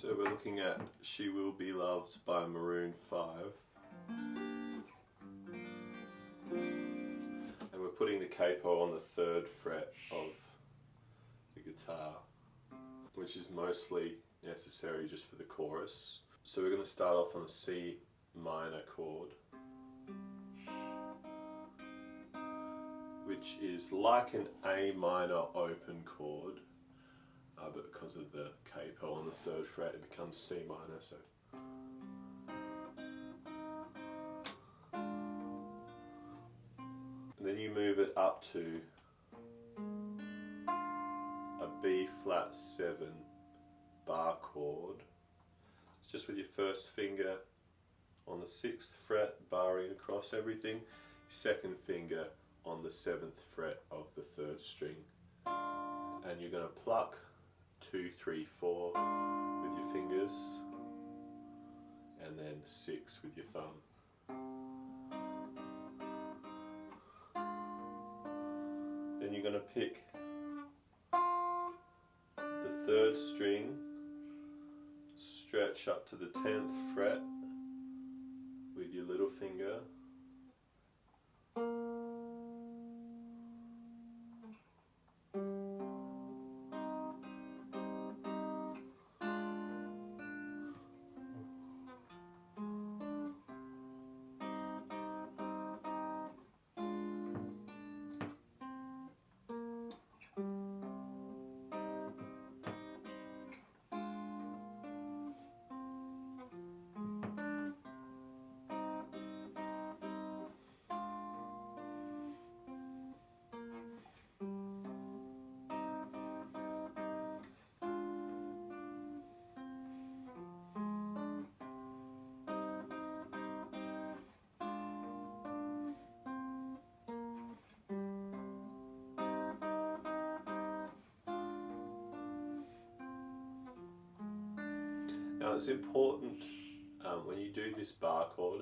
So we're looking at She Will Be Loved by Maroon 5. And we're putting the capo on the 3rd fret of the guitar, which is mostly necessary just for the chorus. So we're going to start off on a C minor chord, which is like an A minor open chord, but because of the capo on the 3rd fret it becomes C minor. So and then you move it up to a B flat 7 bar chord. It's just with your first finger on the 6th fret barring across everything, 2nd finger on the 7th fret of the 3rd string, and you're going to pluck 2, 3, 4 with your fingers, and then 6 with your thumb. Then you're going to pick the 3rd string, stretch up to the 10th fret with your little finger, Now it's important when you do this bar chord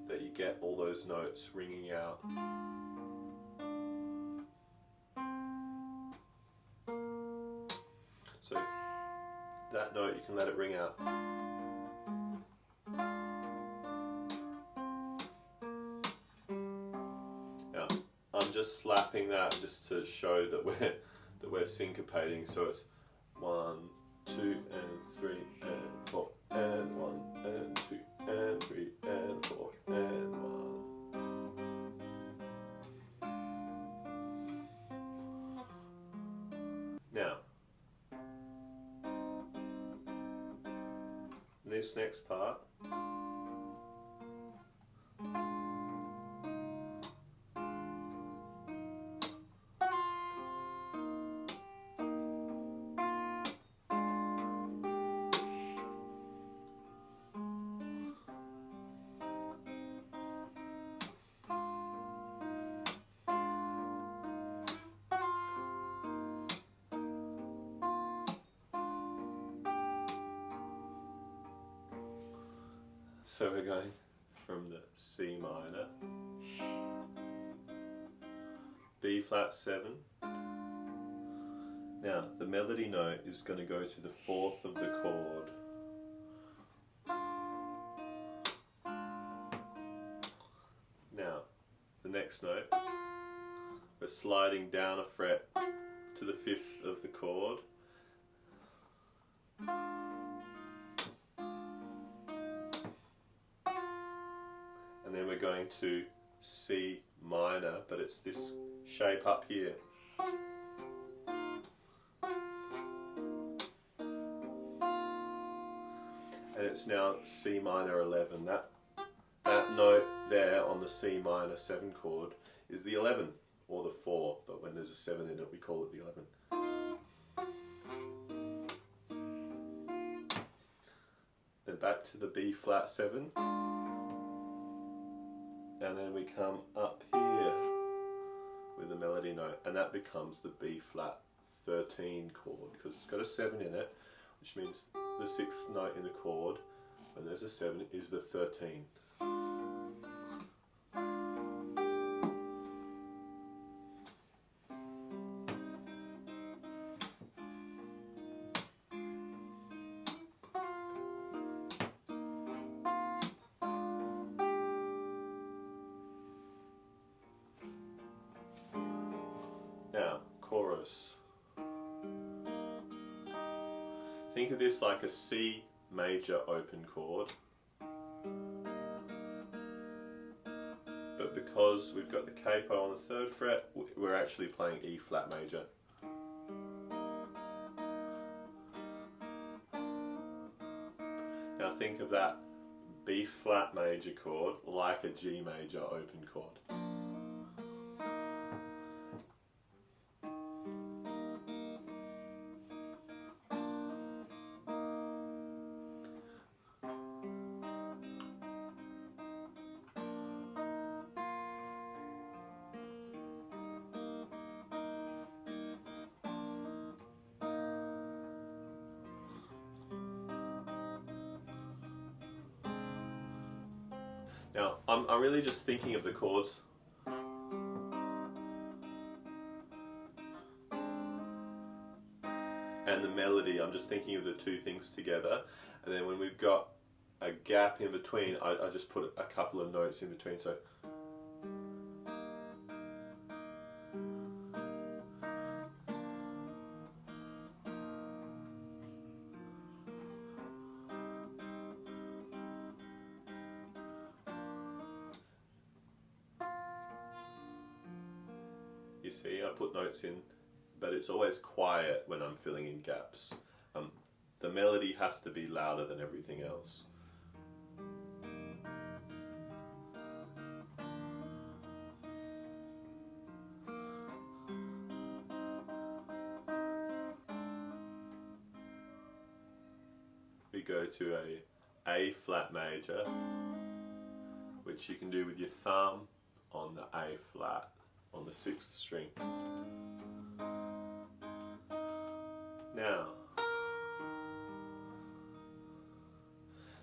that you get all those notes ringing out. So that note, you can let it ring out. Now I'm just slapping that just to show that we're syncopating, so it's 1, 2 and 3 and 4 and 1 and 2 and 3 and 4 and 1. Now, this next part, so we're going from the C minor, B flat 7. Now the melody note is going to go to the 4th of the chord. Now the next note, we're sliding down a fret to the 5th of the chord. And then we're going to C minor, but it's this shape up here. And it's now C minor 11. That note there on the C minor 7 chord is the 11 or the 4, but when there's a 7 in it we call it the 11. Then back to the B flat 7. And then we come up here with the melody note, and that becomes the B flat 13 chord because it's got a 7 in it, which means the 6th note in the chord when there's a 7 is the 13. chorus. Think of this like a C major open chord, but because we've got the capo on the 3rd fret, we're actually playing E flat major. Now think of that B flat major chord like a G major open chord. Now, I'm really just thinking of the chords. And the melody, I'm just thinking of the two things together. And then when we've got a gap in between, I just put a couple of notes in between. So you see, I put notes in, but it's always quiet when I'm filling in gaps. The melody has to be louder than everything else. We go to A flat major, which you can do with your thumb on the A flat on the 6th string. Now,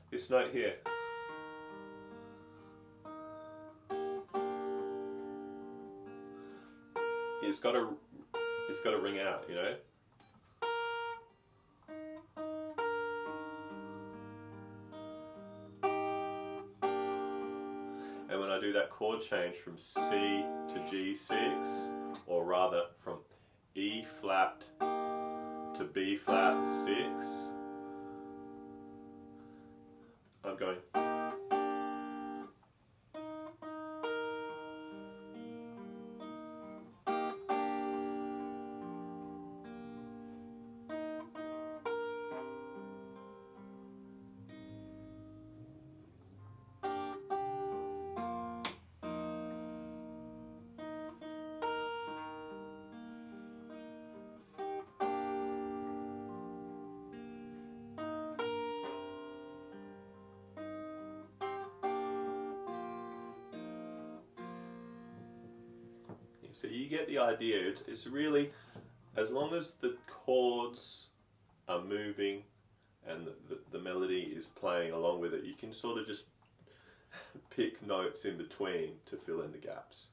this note here, it's got to ring out, you know. And when I do that chord change from C to G6, or rather from E flat to B flat 6, I'm going. So you get the idea. It's really, as long as the chords are moving and the melody is playing along with it, you can sort of just pick notes in between to fill in the gaps.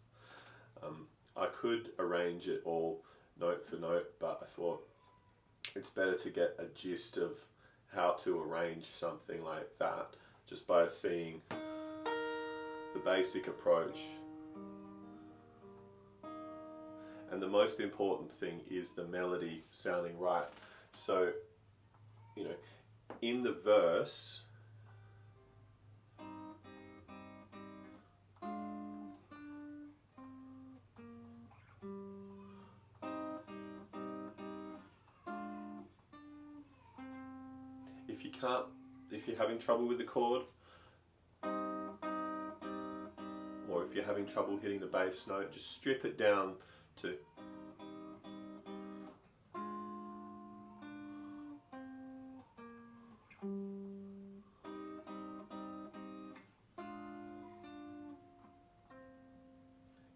I could arrange it all note for note, but I thought it's better to get a gist of how to arrange something like that just by seeing the basic approach. And the most important thing is the melody sounding right. So, you know, in the verse, if you're having trouble with the chord, or if you're having trouble hitting the bass note, just strip it down to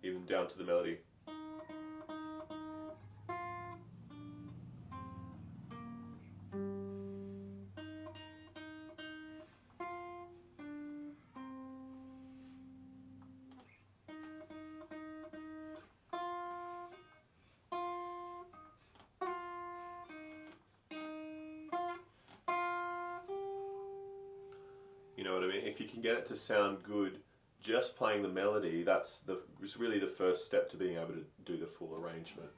even down to the melody. You know what I mean? If you can get it to sound good just playing the melody, that's really the first step to being able to do the full arrangement.